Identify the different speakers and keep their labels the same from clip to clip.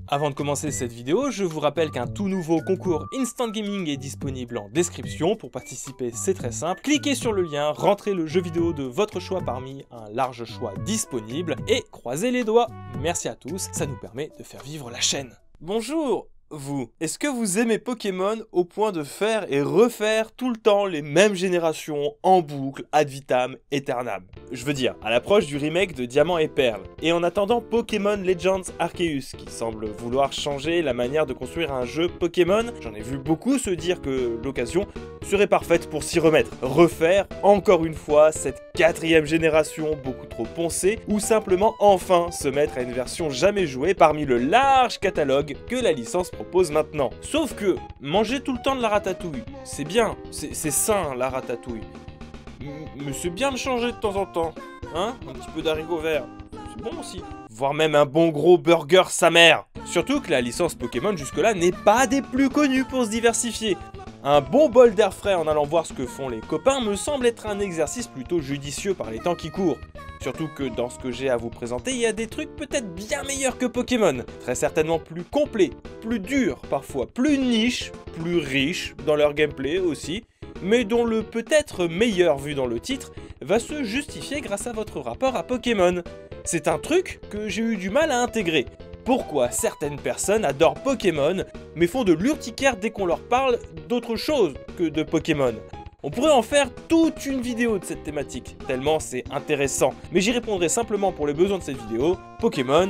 Speaker 1: Avant de commencer cette vidéo, je vous rappelle qu'un tout nouveau concours Instant Gaming est disponible en description. Pour participer, c'est très simple. Cliquez sur le lien, rentrez le jeu vidéo de votre choix parmi un large choix disponible et croisez les doigts. Merci à tous, ça nous permet de faire vivre la chaîne. Bonjour vous, est-ce que vous aimez Pokémon au point de faire et refaire tout le temps les mêmes générations en boucle, ad vitam aeternam? Je veux dire, à l'approche du remake de Diamant et Perle, et en attendant Pokémon Legends Arceus, qui semble vouloir changer la manière de construire un jeu Pokémon, j'en ai vu beaucoup se dire que l'occasion serait parfaite pour s'y remettre. Refaire, encore une fois, cette 4e génération beaucoup trop poncée, ou simplement enfin se mettre à une version jamais jouée parmi le large catalogue que la licence propose maintenant. Sauf que, manger tout le temps de la ratatouille, c'est bien, c'est sain la ratatouille. Mais c'est bien de changer de temps en temps, hein? Un petit peu d'haricots verts, c'est bon aussi. Voire même un bon gros burger sa mère. Surtout que la licence Pokémon jusque-là n'est pas des plus connues pour se diversifier. Un bon bol d'air frais en allant voir ce que font les copains me semble être un exercice plutôt judicieux par les temps qui courent. Surtout que dans ce que j'ai à vous présenter, il y a des trucs peut-être bien meilleurs que Pokémon. Très certainement plus complets, plus durs parfois, plus niches, plus riches dans leur gameplay aussi, mais dont le peut-être meilleur vu dans le titre va se justifier grâce à votre rapport à Pokémon. C'est un truc que j'ai eu du mal à intégrer. Pourquoi certaines personnes adorent Pokémon, mais font de l'urticaire dès qu'on leur parle d'autre chose que de Pokémon? On pourrait en faire toute une vidéo de cette thématique, tellement c'est intéressant. Mais j'y répondrai simplement pour les besoins de cette vidéo. Pokémon,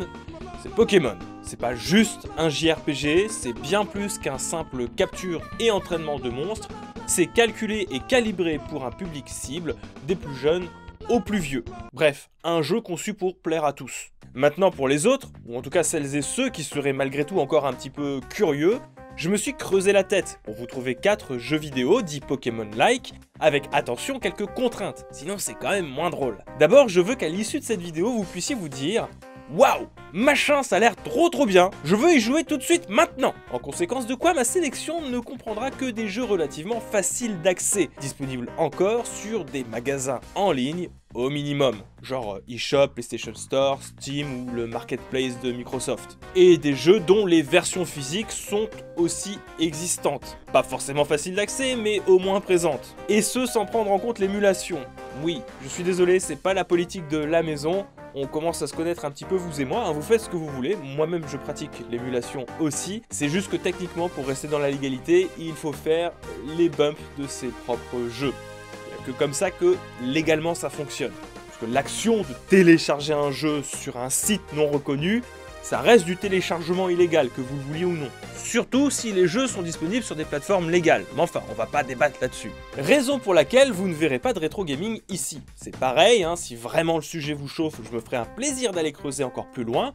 Speaker 1: c'est Pokémon. C'est pas juste un JRPG, c'est bien plus qu'un simple capture et entraînement de monstres. C'est calculé et calibré pour un public cible, des plus jeunes aux plus vieux. Bref, un jeu conçu pour plaire à tous. Maintenant pour les autres, ou en tout cas celles et ceux qui seraient malgré tout encore un petit peu curieux, je me suis creusé la tête pour vous trouver 4 jeux vidéo dits Pokémon-like, avec attention quelques contraintes, sinon c'est quand même moins drôle. D'abord, je veux qu'à l'issue de cette vidéo, vous puissiez vous dire « Waouh, machin, ça a l'air trop bien, je veux y jouer tout de suite maintenant !» En conséquence de quoi, ma sélection ne comprendra que des jeux relativement faciles d'accès, disponibles encore sur des magasins en ligne au minimum, genre eShop, PlayStation Store, Steam ou le Marketplace de Microsoft. Et des jeux dont les versions physiques sont aussi existantes. Pas forcément faciles d'accès, mais au moins présentes. Et ce, sans prendre en compte l'émulation. Oui, je suis désolé, c'est pas la politique de la maison. On commence à se connaître un petit peu vous et moi, hein, vous faites ce que vous voulez, moi-même je pratique l'émulation aussi, c'est juste que techniquement pour rester dans la légalité, il faut faire les bumps de ses propres jeux. Il n'y a que comme ça que légalement ça fonctionne. Parce que l'action de télécharger un jeu sur un site non reconnu, ça reste du téléchargement illégal, que vous le vouliez ou non. Surtout si les jeux sont disponibles sur des plateformes légales. Mais enfin, on va pas débattre là-dessus. Raison pour laquelle vous ne verrez pas de rétro gaming ici. C'est pareil, hein, si vraiment le sujet vous chauffe, je me ferai un plaisir d'aller creuser encore plus loin.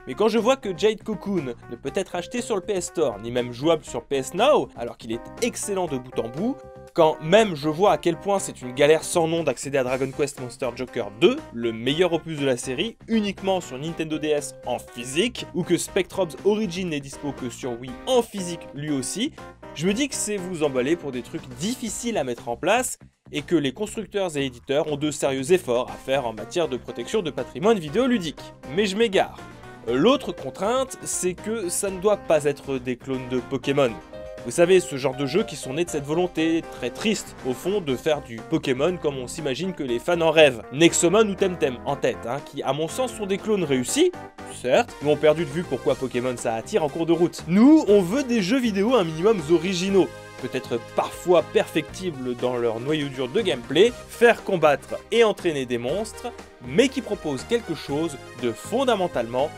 Speaker 1: Mais quand je vois que Jade Cocoon ne peut être acheté sur le PS Store, ni même jouable sur PS Now, alors qu'il est excellent de bout en bout, quand même je vois à quel point c'est une galère sans nom d'accéder à Dragon Quest Monster Joker 2, le meilleur opus de la série, uniquement sur Nintendo DS en physique, ou que Spectrobes Origin n'est dispo que sur Wii en physique lui aussi, je me dis que c'est vous emballer pour des trucs difficiles à mettre en place, et que les constructeurs et éditeurs ont de sérieux efforts à faire en matière de protection de patrimoine vidéoludique. Mais je m'égare. L'autre contrainte, c'est que ça ne doit pas être des clones de Pokémon. Vous savez, ce genre de jeux qui sont nés de cette volonté très triste, au fond, de faire du Pokémon comme on s'imagine que les fans en rêvent. Nexomon ou Temtem en tête, hein, qui à mon sens sont des clones réussis, certes, mais ont perdu de vue pourquoi Pokémon ça attire en cours de route. Nous, on veut des jeux vidéo un minimum originaux, peut-être parfois perfectibles dans leur noyau dur de gameplay, faire combattre et entraîner des monstres, mais qui proposent quelque chose de fondamentalement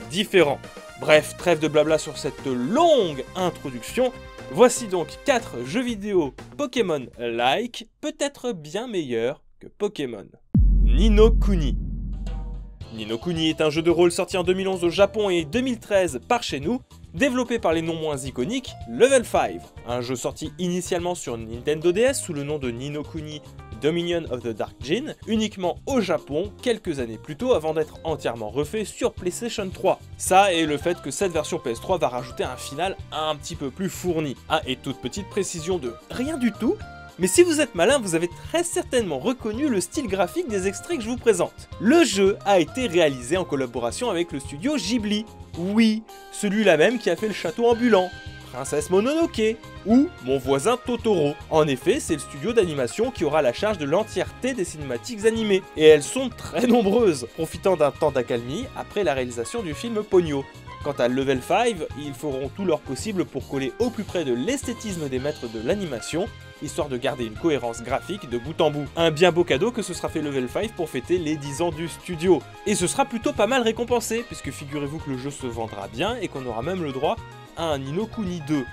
Speaker 1: différent. Bref, trêve de blabla sur cette longue introduction, voici donc 4 jeux vidéo Pokémon-like, peut-être bien meilleurs que Pokémon. Ni no Kuni. Ni no Kuni est un jeu de rôle sorti en 2011 au Japon et 2013 par chez nous, développé par les noms moins iconiques Level 5, un jeu sorti initialement sur Nintendo DS sous le nom de Ni no Kuni Dominion of the Dark Djinn, uniquement au Japon quelques années plus tôt avant d'être entièrement refait sur PlayStation 3. Ça et le fait que cette version PS3 va rajouter un final un petit peu plus fourni. Ah, et toute petite précision de rien du tout, mais si vous êtes malin, vous avez très certainement reconnu le style graphique des extraits que je vous présente. Le jeu a été réalisé en collaboration avec le studio Ghibli. Oui, celui-là même qui a fait le château ambulant, Princesse Mononoke, ou Mon voisin Totoro. En effet, c'est le studio d'animation qui aura la charge de l'entièreté des cinématiques animées, et elles sont très nombreuses, profitant d'un temps d'accalmie après la réalisation du film Ponyo. Quant à Level 5, ils feront tout leur possible pour coller au plus près de l'esthétisme des maîtres de l'animation, histoire de garder une cohérence graphique de bout en bout. Un bien beau cadeau que se sera fait Level 5 pour fêter les 10 ans du studio. Et ce sera plutôt pas mal récompensé, puisque figurez-vous que le jeu se vendra bien et qu'on aura même le droit à un Ni no Kuni 2,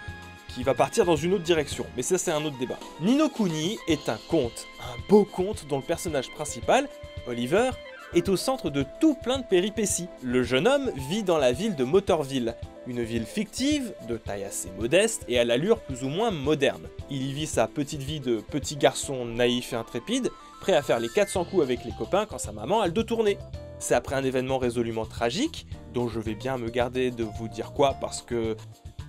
Speaker 1: qui va partir dans une autre direction, mais ça c'est un autre débat. Ni no Kuni est un conte, un beau conte dont le personnage principal, Oliver, est au centre de tout plein de péripéties. Le jeune homme vit dans la ville de Motorville, une ville fictive, de taille assez modeste et à l'allure plus ou moins moderne. Il y vit sa petite vie de petit garçon naïf et intrépide, prêt à faire les 400 coups avec les copains quand sa maman a le dos tourné. C'est après un événement résolument tragique, dont je vais bien me garder de vous dire quoi parce que...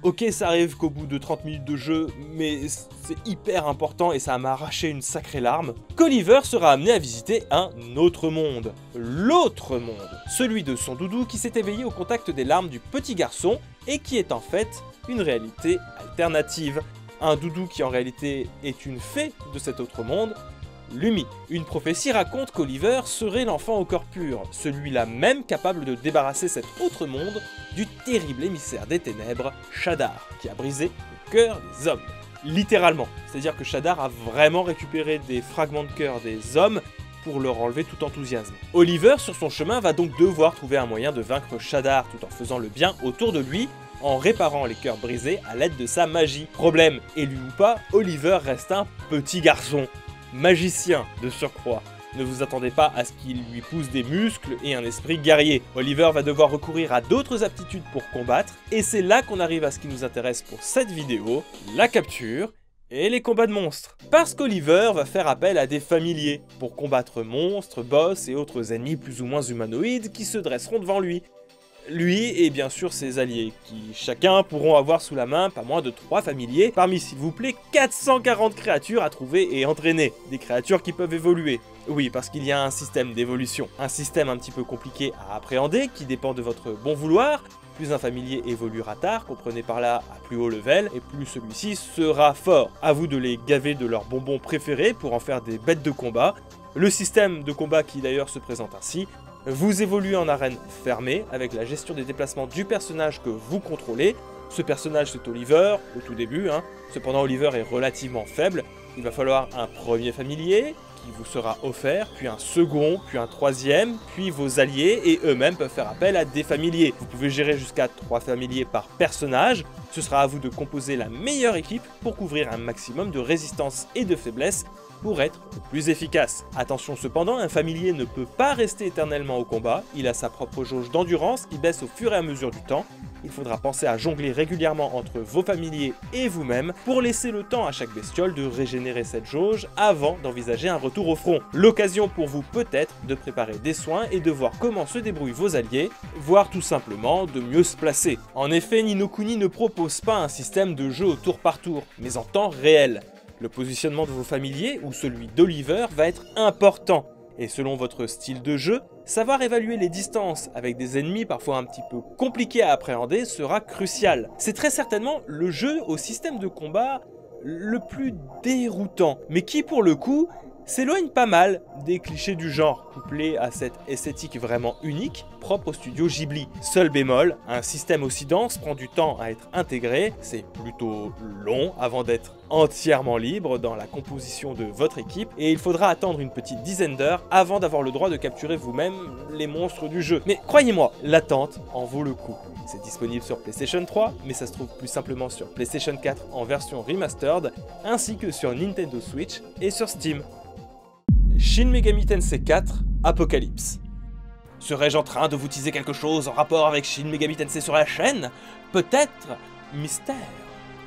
Speaker 1: Ok, ça arrive qu'au bout de 30 minutes de jeu, mais c'est hyper important et ça m'a arraché une sacrée larme, qu'Oliver sera amené à visiter un autre monde. L'autre monde. Celui de son doudou qui s'est éveillé au contact des larmes du petit garçon et qui est en fait une réalité alternative. Un doudou qui en réalité est une fée de cet autre monde, Lumi. Une prophétie raconte qu'Oliver serait l'enfant au corps pur, celui-là même capable de débarrasser cet autre monde du terrible émissaire des ténèbres, Shadar, qui a brisé le cœur des hommes. Littéralement, c'est-à-dire que Shadar a vraiment récupéré des fragments de cœur des hommes pour leur enlever tout enthousiasme. Oliver, sur son chemin, va donc devoir trouver un moyen de vaincre Shadar tout en faisant le bien autour de lui, en réparant les cœurs brisés à l'aide de sa magie. Problème, élu ou pas, Oliver reste un petit garçon. Magicien de surcroît. Ne vous attendez pas à ce qu'il lui pousse des muscles et un esprit guerrier. Oliver va devoir recourir à d'autres aptitudes pour combattre, et c'est là qu'on arrive à ce qui nous intéresse pour cette vidéo, la capture et les combats de monstres. Parce qu'Oliver va faire appel à des familiers pour combattre monstres, boss et autres ennemis plus ou moins humanoïdes qui se dresseront devant lui. Lui et bien sûr ses alliés, qui chacun pourront avoir sous la main pas moins de 3 familiers, parmi s'il vous plaît 440 créatures à trouver et entraîner, des créatures qui peuvent évoluer. Oui, parce qu'il y a un système d'évolution, un système un petit peu compliqué à appréhender, qui dépend de votre bon vouloir. Plus un familier évoluera tard, comprenez par là à plus haut level, et plus celui-ci sera fort. À vous de les gaver de leurs bonbons préférés pour en faire des bêtes de combat. Le système de combat qui d'ailleurs se présente ainsi. Vous évoluez en arène fermée, avec la gestion des déplacements du personnage que vous contrôlez. Ce personnage c'est Oliver, au tout début, cependant Oliver est relativement faible. Il va falloir un premier familier, qui vous sera offert, puis un second, puis un troisième, puis vos alliés, et eux-mêmes peuvent faire appel à des familiers. Vous pouvez gérer jusqu'à 3 familiers par personnage. Ce sera à vous de composer la meilleure équipe pour couvrir un maximum de résistance et de faiblesse, pour être le plus efficace. Attention cependant, un familier ne peut pas rester éternellement au combat, il a sa propre jauge d'endurance qui baisse au fur et à mesure du temps. Il faudra penser à jongler régulièrement entre vos familiers et vous-même pour laisser le temps à chaque bestiole de régénérer cette jauge avant d'envisager un retour au front. L'occasion pour vous peut-être de préparer des soins et de voir comment se débrouillent vos alliés, voire tout simplement de mieux se placer. En effet, Ni no Kuni ne propose pas un système de jeu au tour par tour, mais en temps réel. Le positionnement de vos familiers ou celui d'Oliver va être important, et selon votre style de jeu, savoir évaluer les distances avec des ennemis parfois un petit peu compliqués à appréhender sera crucial. C'est très certainement le jeu au système de combat le plus déroutant, mais qui pour le coup s'éloigne pas mal des clichés du genre, couplé à cette esthétique vraiment unique, propre au studio Ghibli. Seul bémol, un système aussi dense prend du temps à être intégré, c'est plutôt long avant d'être entièrement libre dans la composition de votre équipe, et il faudra attendre une petite dizaine d'heures avant d'avoir le droit de capturer vous-même les monstres du jeu. Mais croyez-moi, l'attente en vaut le coup. C'est disponible sur PlayStation 3, mais ça se trouve plus simplement sur PlayStation 4 en version remastered, ainsi que sur Nintendo Switch et sur Steam. Shin Megami Tensei 4 Apocalypse. Serais-je en train de vous teaser quelque chose en rapport avec Shin Megami Tensei sur la chaîne? Peut-être mystère.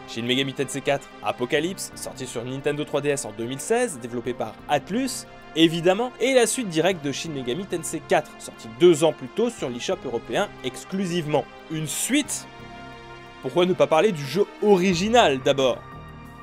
Speaker 1: Shin Megami Tensei 4 Apocalypse, sorti sur Nintendo 3DS en 2016, développé par Atlus, évidemment, et la suite directe de Shin Megami Tensei 4, sorti 2 ans plus tôt sur l'eShop européen exclusivement. Une suite? Pourquoi ne pas parler du jeu original d'abord?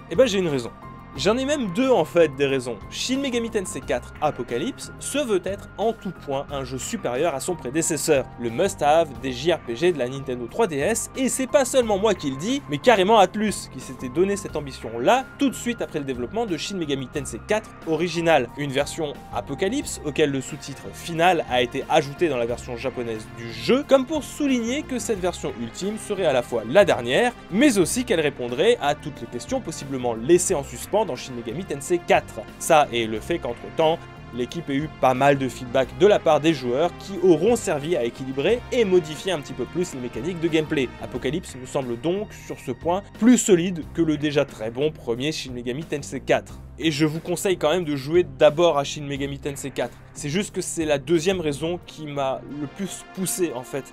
Speaker 1: Eh ben j'ai une raison. J'en ai même deux en fait des raisons. Shin Megami Tensei 4 Apocalypse se veut être en tout point un jeu supérieur à son prédécesseur, le must-have des JRPG de la Nintendo 3DS, et c'est pas seulement moi qui le dis, mais carrément Atlus qui s'était donné cette ambition-là tout de suite après le développement de Shin Megami Tensei 4 original, une version Apocalypse auquel le sous-titre final a été ajouté dans la version japonaise du jeu, comme pour souligner que cette version ultime serait à la fois la dernière, mais aussi qu'elle répondrait à toutes les questions possiblement laissées en suspens dans Shin Megami Tensei 4. Ça et le fait qu'entre-temps, l'équipe a eu pas mal de feedback de la part des joueurs qui auront servi à équilibrer et modifier un petit peu plus les mécaniques de gameplay. Apocalypse me semble donc, sur ce point, plus solide que le déjà très bon premier Shin Megami Tensei 4. Et je vous conseille quand même de jouer d'abord à Shin Megami Tensei 4. C'est juste que c'est la deuxième raison qui m'a le plus poussé en fait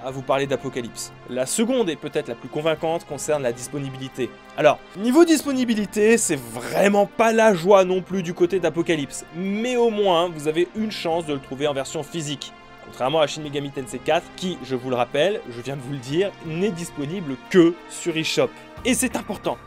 Speaker 1: à vous parler d'Apocalypse. La seconde et peut-être la plus convaincante concerne la disponibilité. Alors, niveau disponibilité, c'est vraiment pas la joie non plus du côté d'Apocalypse, mais au moins vous avez une chance de le trouver en version physique. Contrairement à Shin Megami Tensei 4, qui, je vous le rappelle, je viens de vous le dire, n'est disponible que sur eShop. Et c'est important.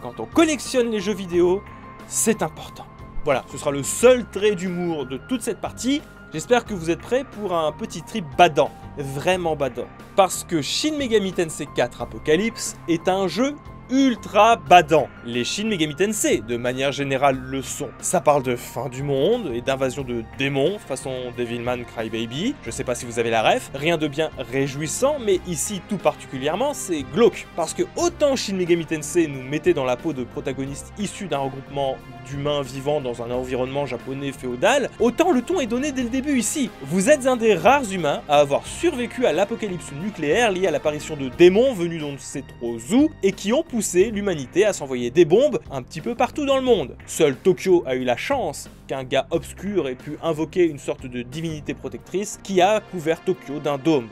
Speaker 1: Quand on collectionne les jeux vidéo, c'est important. Voilà, ce sera le seul trait d'humour de toute cette partie. J'espère que vous êtes prêts pour un petit trip badant, vraiment badant. Parce que Shin Megami Tensei 4 Apocalypse est un jeu ultra badant. Les Shin Megami Tensei, de manière générale, le sont. Ça parle de fin du monde et d'invasion de démons, façon Devilman Crybaby. Je sais pas si vous avez la ref. Rien de bien réjouissant, mais ici, tout particulièrement, c'est glauque. Parce que autant Shin Megami Tensei nous mettait dans la peau de protagonistes issus d'un regroupement d'humains vivant dans un environnement japonais féodal, autant le ton est donné dès le début ici. Vous êtes un des rares humains à avoir survécu à l'apocalypse nucléaire liée à l'apparition de démons venus d'on ne sait trop où et qui ont poussé l'humanité à s'envoyer des bombes un petit peu partout dans le monde. Seul Tokyo a eu la chance qu'un gars obscur ait pu invoquer une sorte de divinité protectrice qui a couvert Tokyo d'un dôme.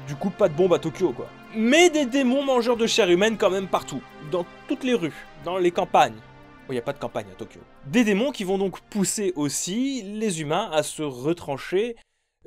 Speaker 1: Du coup, pas de bombe à Tokyo, quoi. Mais des démons mangeurs de chair humaine quand même partout, dans toutes les rues, dans les campagnes. Il n'y a pas de campagne à Tokyo. Des démons qui vont donc pousser aussi les humains à se retrancher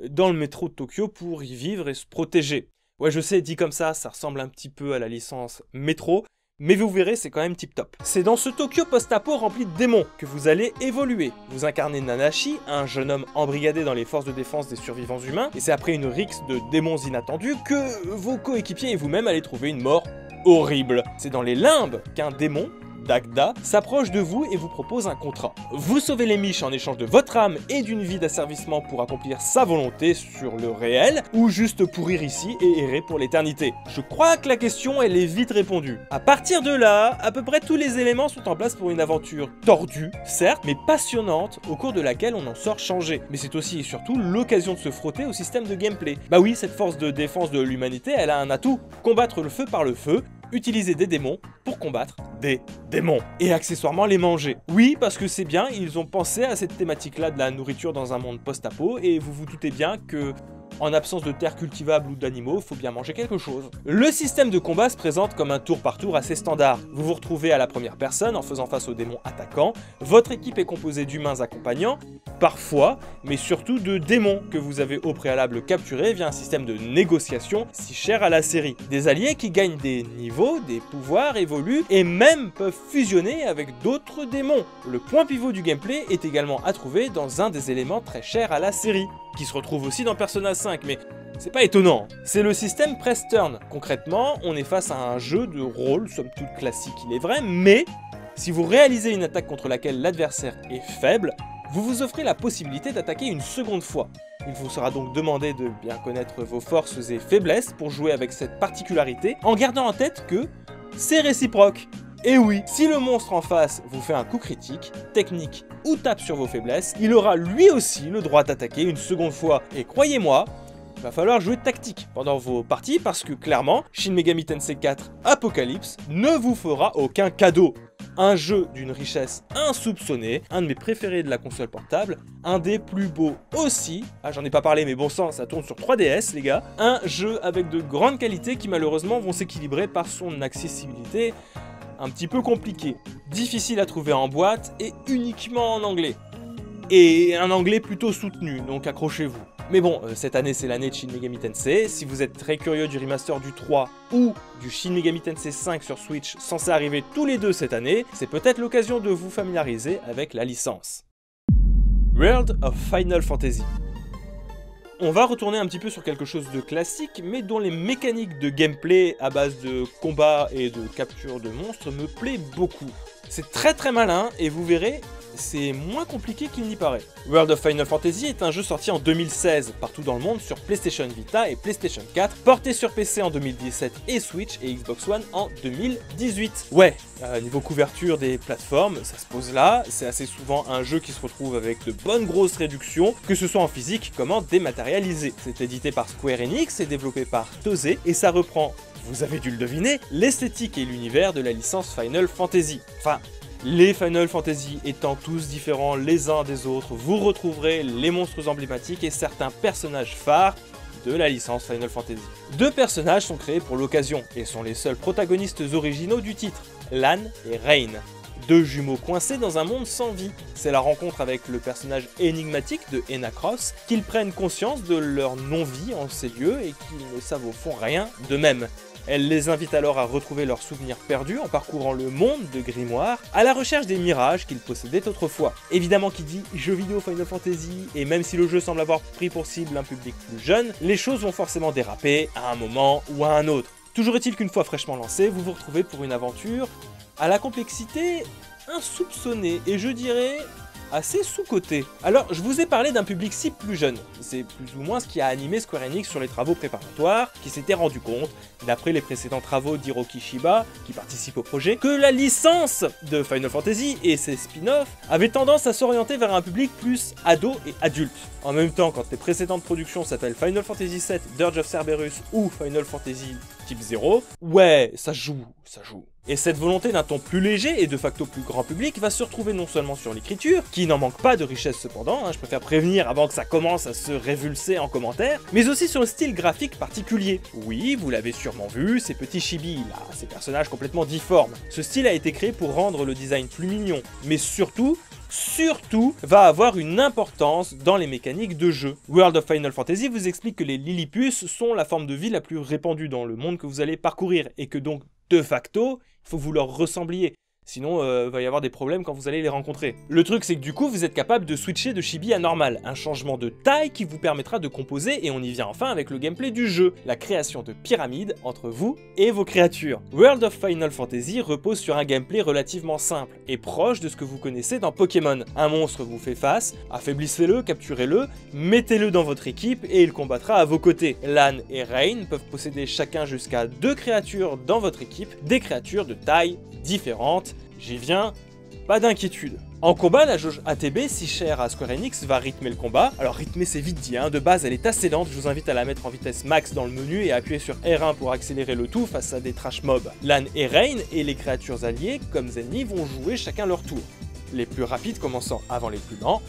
Speaker 1: dans le métro de Tokyo pour y vivre et se protéger. Ouais, je sais, dit comme ça ressemble un petit peu à la licence Métro, mais vous verrez, c'est quand même tip top. C'est dans ce Tokyo post-apo rempli de démons que vous allez évoluer. Vous incarnez Nanashi, un jeune homme embrigadé dans les forces de défense des survivants humains, et c'est après une rixe de démons inattendus que vos coéquipiers et vous-même allez trouver une mort horrible. C'est dans les limbes qu'un démon, Dagda, s'approche de vous et vous propose un contrat. Vous sauvez les miches en échange de votre âme et d'une vie d'asservissement pour accomplir sa volonté sur le réel, ou juste pourrir ici et errer pour l'éternité. Je crois que la question, elle est vite répondue. À partir de là, à peu près tous les éléments sont en place pour une aventure tordue, certes, mais passionnante, au cours de laquelle on en sort changé. Mais c'est aussi et surtout l'occasion de se frotter au système de gameplay. Bah oui, cette force de défense de l'humanité, elle a un atout, combattre le feu par le feu, utiliser des démons pour combattre des démons. Et accessoirement les manger. Oui, parce que c'est bien, ils ont pensé à cette thématique-là de la nourriture dans un monde post-apo, et vous vous doutez bien que, en absence de terre cultivable ou d'animaux, il faut bien manger quelque chose. Le système de combat se présente comme un tour par tour assez standard. Vous vous retrouvez à la première personne en faisant face aux démons attaquants. Votre équipe est composée d'humains accompagnants, parfois, mais surtout de démons que vous avez au préalable capturés via un système de négociation si cher à la série. Des alliés qui gagnent des niveaux, des pouvoirs, évoluent et même peuvent fusionner avec d'autres démons. Le point pivot du gameplay est également à trouver dans un des éléments très chers à la série, qui se retrouve aussi dans Persona 5, mais c'est pas étonnant. C'est le système Press Turn. Concrètement, on est face à un jeu de rôle, somme toute classique il est vrai, mais si vous réalisez une attaque contre laquelle l'adversaire est faible, vous vous offrez la possibilité d'attaquer une seconde fois. Il vous sera donc demandé de bien connaître vos forces et faiblesses pour jouer avec cette particularité, en gardant en tête que c'est réciproque. Et oui, si le monstre en face vous fait un coup critique, technique ou tape sur vos faiblesses, il aura lui aussi le droit d'attaquer une seconde fois. Et croyez-moi, il va falloir jouer tactique pendant vos parties parce que clairement, Shin Megami Tensei 4 Apocalypse ne vous fera aucun cadeau. Un jeu d'une richesse insoupçonnée, un de mes préférés de la console portable, un des plus beaux aussi, j'en ai pas parlé mais bon sang, ça tourne sur 3DS les gars, un jeu avec de grandes qualités qui malheureusement vont s'équilibrer par son accessibilité un petit peu compliquée, difficile à trouver en boîte et uniquement en anglais. Et un anglais plutôt soutenu, donc accrochez-vous. Mais bon, cette année c'est l'année de Shin Megami Tensei, si vous êtes très curieux du remaster du 3 ou du Shin Megami Tensei 5 sur Switch censé arriver tous les deux cette année, c'est peut-être l'occasion de vous familiariser avec la licence. World of Final Fantasy. On va retourner un petit peu sur quelque chose de classique, mais dont les mécaniques de gameplay à base de combat et de capture de monstres me plaît beaucoup. C'est très malin et vous verrez, c'est moins compliqué qu'il n'y paraît. World of Final Fantasy est un jeu sorti en 2016 partout dans le monde sur PlayStation Vita et PlayStation 4, porté sur PC en 2017 et Switch et Xbox One en 2018. Ouais, niveau couverture des plateformes, ça se pose là, c'est assez souvent un jeu qui se retrouve avec de bonnes grosses réductions, que ce soit en physique comme en dématérialisé. C'est édité par Square Enix et développé par Toze, et ça reprend, vous avez dû le deviner, l'esthétique et l'univers de la licence Final Fantasy. Enfin, les Final Fantasy étant tous différents les uns des autres, vous retrouverez les monstres emblématiques et certains personnages phares de la licence Final Fantasy. Deux personnages sont créés pour l'occasion et sont les seuls protagonistes originaux du titre, Lan et Rain. Deux jumeaux coincés dans un monde sans vie. C'est la rencontre avec le personnage énigmatique de Enna Cross qu'ils prennent conscience de leur non-vie en ces lieux et qu'ils ne savent au fond rien d'eux-mêmes. Elle les invite alors à retrouver leurs souvenirs perdus en parcourant le monde de Grimoire à la recherche des mirages qu'ils possédaient autrefois. Évidemment, qui dit jeu vidéo Final Fantasy, et même si le jeu semble avoir pris pour cible un public plus jeune, les choses vont forcément déraper à un moment ou à un autre. Toujours est-il qu'une fois fraîchement lancé, vous vous retrouvez pour une aventure à la complexité insoupçonnée et je dirais assez sous-coté. Alors, je vous ai parlé d'un public cible plus jeune. C'est plus ou moins ce qui a animé Square Enix sur les travaux préparatoires, qui s'était rendu compte, d'après les précédents travaux d'Hiroki Shiba, qui participe au projet, que la licence de Final Fantasy et ses spin-offs avaient tendance à s'orienter vers un public plus ado et adulte. En même temps, quand les précédentes productions s'appellent Final Fantasy VII, Dirge of Cerberus ou Final Fantasy Type 0, ouais, ça joue. Et cette volonté d'un ton plus léger et de facto plus grand public va se retrouver non seulement sur l'écriture, qui n'en manque pas de richesse cependant, je préfère prévenir avant que ça commence à se révulser en commentaire, mais aussi sur le style graphique particulier. Oui, vous l'avez sûrement vu, ces petits chibis là, ces personnages complètement difformes. Ce style a été créé pour rendre le design plus mignon, mais surtout va avoir une importance dans les mécaniques de jeu. World of Final Fantasy vous explique que les Lillipus sont la forme de vie la plus répandue dans le monde que vous allez parcourir, et que donc, de facto, il faut que vous leur ressembliez. Sinon, va y avoir des problèmes quand vous allez les rencontrer. Le truc, c'est que du coup, vous êtes capable de switcher de chibi à normal, un changement de taille qui vous permettra de composer, et on y vient enfin avec le gameplay du jeu, la création de pyramides entre vous et vos créatures. World of Final Fantasy repose sur un gameplay relativement simple, et proche de ce que vous connaissez dans Pokémon. Un monstre vous fait face, affaiblissez-le, capturez-le, mettez-le dans votre équipe, et il combattra à vos côtés. Lan et Rain peuvent posséder chacun jusqu'à 2 créatures dans votre équipe, des créatures de taille différentes. J'y viens, pas d'inquiétude. En combat, la jauge ATB, si chère à Square Enix, va rythmer le combat. Alors rythmer c'est vite dit, de base elle est assez lente, je vous invite à la mettre en vitesse max dans le menu et à appuyer sur R1 pour accélérer le tout face à des trash mobs. Lan et Rain et les créatures alliées, comme ennemis, vont jouer chacun leur tour. Les plus rapides commençant avant les plus lents,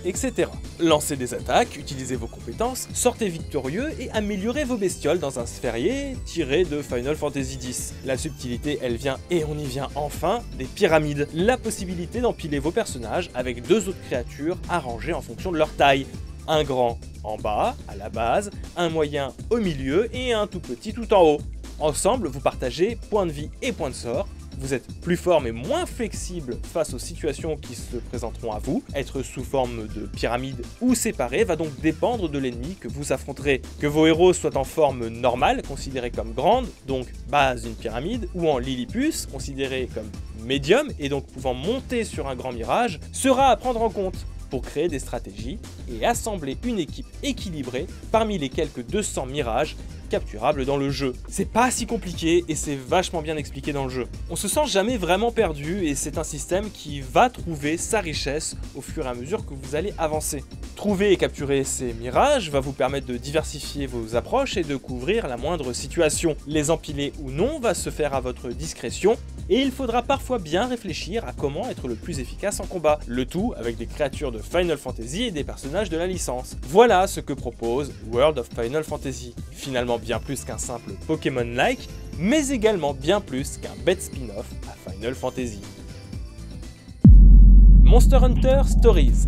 Speaker 1: etc. Lancez des attaques, utilisez vos compétences, sortez victorieux et améliorez vos bestioles dans un sphérié tiré de Final Fantasy X. La subtilité, elle vient, et on y vient enfin, des pyramides. La possibilité d'empiler vos personnages avec 2 autres créatures arrangées en fonction de leur taille. Un grand en bas, à la base, un moyen au milieu et un tout petit tout en haut. Ensemble, vous partagez points de vie et points de sort. Vous êtes plus fort mais moins flexible face aux situations qui se présenteront à vous. Être sous forme de pyramide ou séparé va donc dépendre de l'ennemi que vous affronterez. Que vos héros soient en forme normale, considérée comme grande, donc base d'une pyramide, ou en Lillipus, considérée comme médium et donc pouvant monter sur un grand mirage, sera à prendre en compte pour créer des stratégies et assembler une équipe équilibrée parmi les quelques 200 mirages capturable dans le jeu. C'est pas si compliqué et c'est vachement bien expliqué dans le jeu. On se sent jamais vraiment perdu et c'est un système qui va trouver sa richesse au fur et à mesure que vous allez avancer. Trouver et capturer ces mirages va vous permettre de diversifier vos approches et de couvrir la moindre situation. Les empiler ou non va se faire à votre discrétion et il faudra parfois bien réfléchir à comment être le plus efficace en combat. Le tout avec des créatures de Final Fantasy et des personnages de la licence. Voilà ce que propose World of Final Fantasy. Finalement bien plus qu'un simple Pokémon-like, mais également bien plus qu'un bête spin-off à Final Fantasy. Monster Hunter Stories.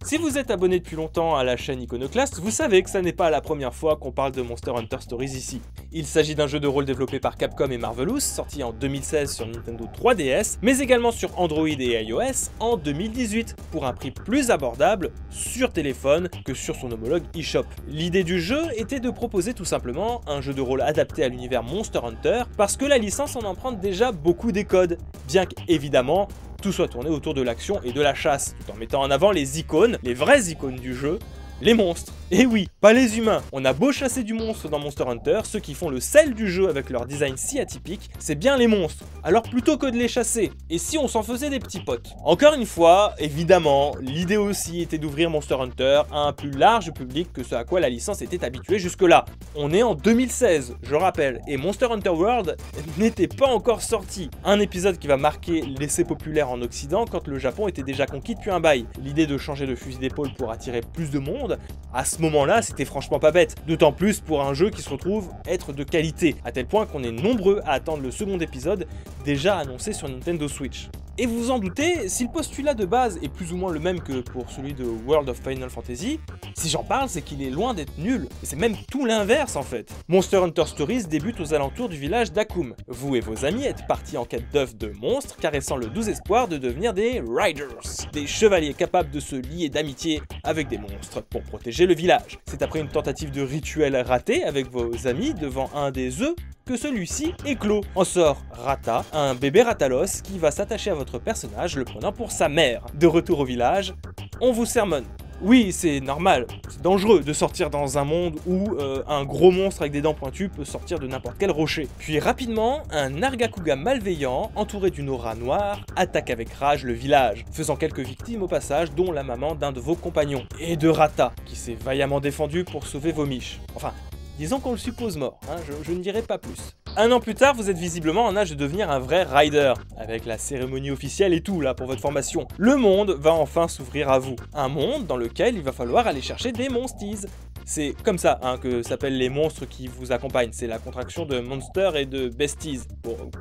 Speaker 1: Si vous êtes abonné depuis longtemps à la chaîne Iconoclast, vous savez que ça n'est pas la première fois qu'on parle de Monster Hunter Stories ici. Il s'agit d'un jeu de rôle développé par Capcom et Marvelous, sorti en 2016 sur Nintendo 3DS, mais également sur Android et iOS en 2018, pour un prix plus abordable sur téléphone que sur son homologue eShop. L'idée du jeu était de proposer tout simplement un jeu de rôle adapté à l'univers Monster Hunter, parce que la licence en emprunte déjà beaucoup des codes, bien qu'évidemment, tout soit tourné autour de l'action et de la chasse, tout en mettant en avant les icônes, les vraies icônes du jeu, les monstres. Et oui, pas les humains. On a beau chasser du monstre dans Monster Hunter, ceux qui font le sel du jeu avec leur design si atypique, c'est bien les monstres. Alors plutôt que de les chasser, et si on s'en faisait des petits potes? Encore une fois, évidemment, l'idée aussi était d'ouvrir Monster Hunter à un plus large public que ce à quoi la licence était habituée jusque-là. On est en 2016, je rappelle, et Monster Hunter World n'était pas encore sorti. Un épisode qui va marquer l'essai populaire en Occident quand le Japon était déjà conquis depuis un bail. L'idée de changer de fusil d'épaule pour attirer plus de monde, à ce moment-là, c'était franchement pas bête. D'autant plus pour un jeu qui se retrouve être de qualité, à tel point qu'on est nombreux à attendre le second épisode, déjà annoncé sur Nintendo Switch. Et vous vous en doutez, si le postulat de base est plus ou moins le même que pour celui de World of Final Fantasy, si j'en parle, c'est qu'il est loin d'être nul, et c'est même tout l'inverse en fait. Monster Hunter Stories débute aux alentours du village d'Akum. Vous et vos amis êtes partis en quête d'œufs de monstres, caressant le doux espoir de devenir des Riders, des chevaliers capables de se lier d'amitié avec des monstres pour protéger le village. C'est après une tentative de rituel ratée avec vos amis devant un des œufs que celui-ci éclot. En sort Rata, un bébé Ratalos qui va s'attacher à votre personnage, le prenant pour sa mère. De retour au village, on vous sermonne. Oui, c'est normal, c'est dangereux de sortir dans un monde où un gros monstre avec des dents pointues peut sortir de n'importe quel rocher. Puis rapidement, un Nargacuga malveillant, entouré d'une aura noire, attaque avec rage le village, faisant quelques victimes au passage, dont la maman d'un de vos compagnons. Et de Rata, qui s'est vaillamment défendu pour sauver vos miches. Enfin, disons qu'on le suppose mort, hein, je ne dirai pas plus. Un an plus tard, vous êtes visiblement en âge de devenir un vrai rider, avec la cérémonie officielle et tout là pour votre formation. Le monde va enfin s'ouvrir à vous. Un monde dans lequel il va falloir aller chercher des monsties. C'est comme ça hein, que s'appellent les monstres qui vous accompagnent, c'est la contraction de Monster et de Besties,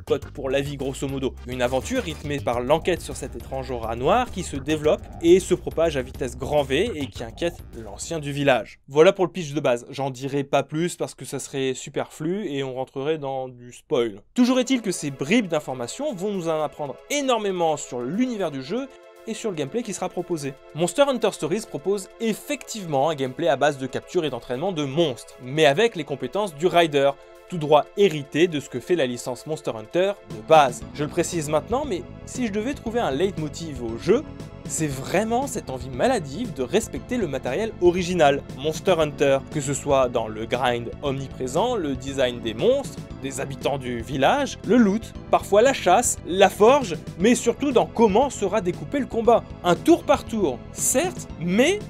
Speaker 1: potes pour la vie grosso modo. Une aventure rythmée par l'enquête sur cette étrange aura noire qui se développe et se propage à vitesse grand V et qui inquiète l'ancien du village. Voilà pour le pitch de base, j'en dirai pas plus parce que ça serait superflu et on rentrerait dans du spoil. Toujours est-il que ces bribes d'informations vont nous en apprendre énormément sur l'univers du jeu et sur le gameplay qui sera proposé. Monster Hunter Stories propose effectivement un gameplay à base de capture et d'entraînement de monstres, mais avec les compétences du Rider, tout droit hérité de ce que fait la licence Monster Hunter de base. Je le précise maintenant, mais si je devais trouver un leitmotiv au jeu, c'est vraiment cette envie maladive de respecter le matériel original, Monster Hunter, que ce soit dans le grind omniprésent, le design des monstres, des habitants du village, le loot, parfois la chasse, la forge, mais surtout dans comment sera découpé le combat. Un tour par tour, certes, mais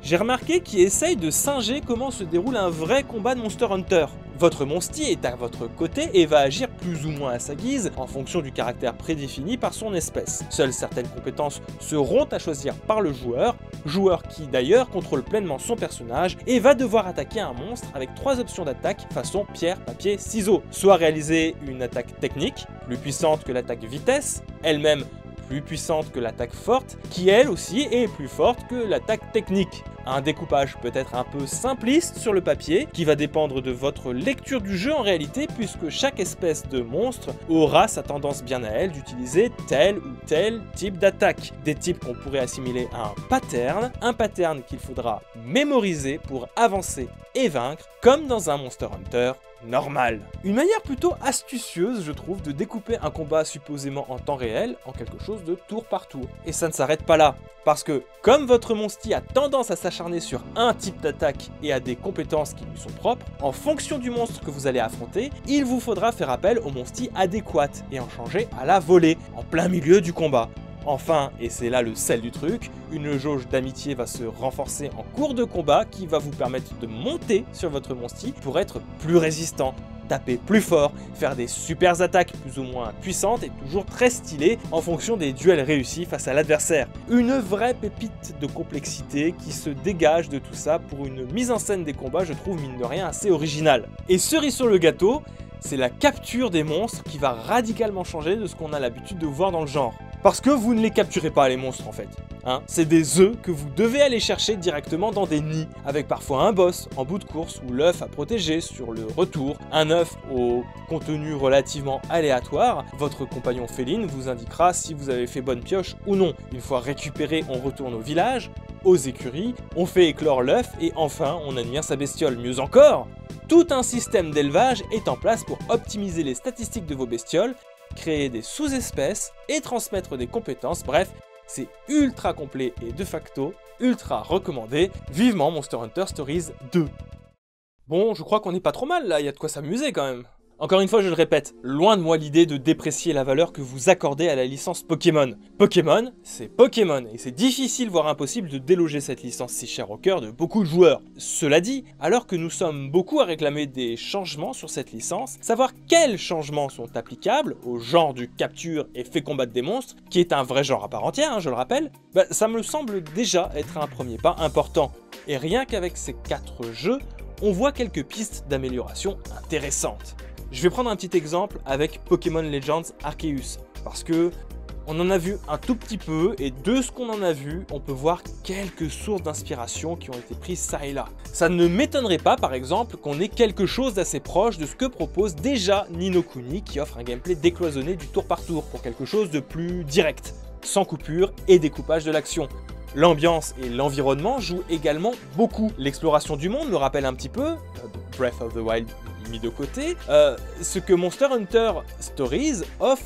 Speaker 1: j'ai remarqué qu'il essaye de singer comment se déroule un vrai combat de Monster Hunter. Votre monstie est à votre côté et va agir plus ou moins à sa guise en fonction du caractère prédéfini par son espèce. Seules certaines compétences seront à choisir par le joueur qui d'ailleurs contrôle pleinement son personnage et va devoir attaquer un monstre avec 3 options d'attaque façon pierre, papier, ciseaux. Soit réaliser une attaque technique, plus puissante que l'attaque vitesse, elle-même plus puissante que l'attaque forte, qui elle aussi est plus forte que l'attaque technique. Un découpage peut-être un peu simpliste sur le papier, qui va dépendre de votre lecture du jeu en réalité, puisque chaque espèce de monstre aura sa tendance bien à elle d'utiliser tel ou tel type d'attaque. Des types qu'on pourrait assimiler à un pattern qu'il faudra mémoriser pour avancer et vaincre, comme dans un Monster Hunter normal. Une manière plutôt astucieuse, je trouve, de découper un combat supposément en temps réel en quelque chose de tour par tour. Et ça ne s'arrête pas là, parce que comme votre monstie a tendance à s'acharner sur un type d'attaque et a des compétences qui lui sont propres, en fonction du monstre que vous allez affronter, il vous faudra faire appel au monstie adéquat et en changer à la volée, en plein milieu du combat. Enfin, et c'est là le sel du truc, une jauge d'amitié va se renforcer en cours de combat qui va vous permettre de monter sur votre monstie pour être plus résistant, taper plus fort, faire des super attaques plus ou moins puissantes et toujours très stylées en fonction des duels réussis face à l'adversaire. Une vraie pépite de complexité qui se dégage de tout ça pour une mise en scène des combats, je trouve mine de rien assez originale. Et cerise sur le gâteau, c'est la capture des monstres qui va radicalement changer de ce qu'on a l'habitude de voir dans le genre. Parce que vous ne les capturez pas les monstres en fait. Hein, c'est des œufs que vous devez aller chercher directement dans des nids, avec parfois un boss en bout de course ou l'œuf à protéger sur le retour, un œuf au contenu relativement aléatoire. Votre compagnon féline vous indiquera si vous avez fait bonne pioche ou non. Une fois récupéré, on retourne au village, aux écuries, on fait éclore l'œuf et enfin on admire sa bestiole. Mieux encore, tout un système d'élevage est en place pour optimiser les statistiques de vos bestioles, créer des sous-espèces et transmettre des compétences, bref, c'est ultra complet et de facto ultra recommandé. Vivement Monster Hunter Stories 2. Bon, je crois qu'on n'est pas trop mal là, il y a de quoi s'amuser quand même. Encore une fois, je le répète, loin de moi l'idée de déprécier la valeur que vous accordez à la licence Pokémon. Pokémon, c'est Pokémon, et c'est difficile voire impossible de déloger cette licence si chère au cœur de beaucoup de joueurs. Cela dit, alors que nous sommes beaucoup à réclamer des changements sur cette licence, savoir quels changements sont applicables au genre du capture et fait combattre des monstres, qui est un vrai genre à part entière, hein, je le rappelle, ça me semble déjà être un premier pas important. Et rien qu'avec ces 4 jeux, on voit quelques pistes d'amélioration intéressantes. Je vais prendre un petit exemple avec Pokémon Legends Arceus, parce que on en a vu un tout petit peu, et de ce qu'on en a vu, on peut voir quelques sources d'inspiration qui ont été prises ça et là. Ça ne m'étonnerait pas, par exemple, qu'on ait quelque chose d'assez proche de ce que propose déjà Ni no Kuni, qui offre un gameplay décloisonné du tour par tour, pour quelque chose de plus direct, sans coupure et découpage de l'action. L'ambiance et l'environnement jouent également beaucoup. L'exploration du monde me rappelle un petit peu, Breath of the Wild mis de côté, ce que Monster Hunter Stories offre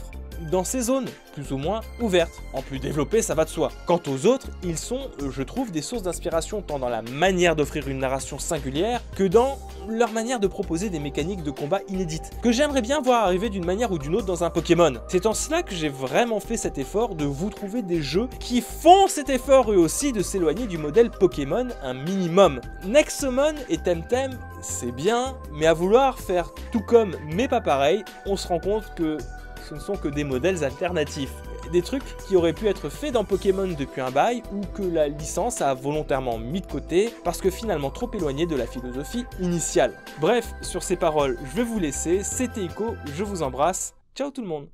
Speaker 1: dans ces zones, plus ou moins ouvertes. En plus développé, ça va de soi. Quant aux autres, ils sont, je trouve, des sources d'inspiration tant dans la manière d'offrir une narration singulière que dans leur manière de proposer des mécaniques de combat inédites, que j'aimerais bien voir arriver d'une manière ou d'une autre dans un Pokémon. C'est en cela que j'ai vraiment fait cet effort de vous trouver des jeux qui font cet effort eux aussi de s'éloigner du modèle Pokémon un minimum. Nexomon et Temtem, c'est bien, mais à vouloir faire tout comme mais pas pareil, on se rend compte que ce ne sont que des modèles alternatifs. Des trucs qui auraient pu être faits dans Pokémon depuis un bail ou que la licence a volontairement mis de côté parce que finalement trop éloigné de la philosophie initiale. Bref, sur ces paroles, je vais vous laisser, c'était Ico, je vous embrasse, ciao tout le monde.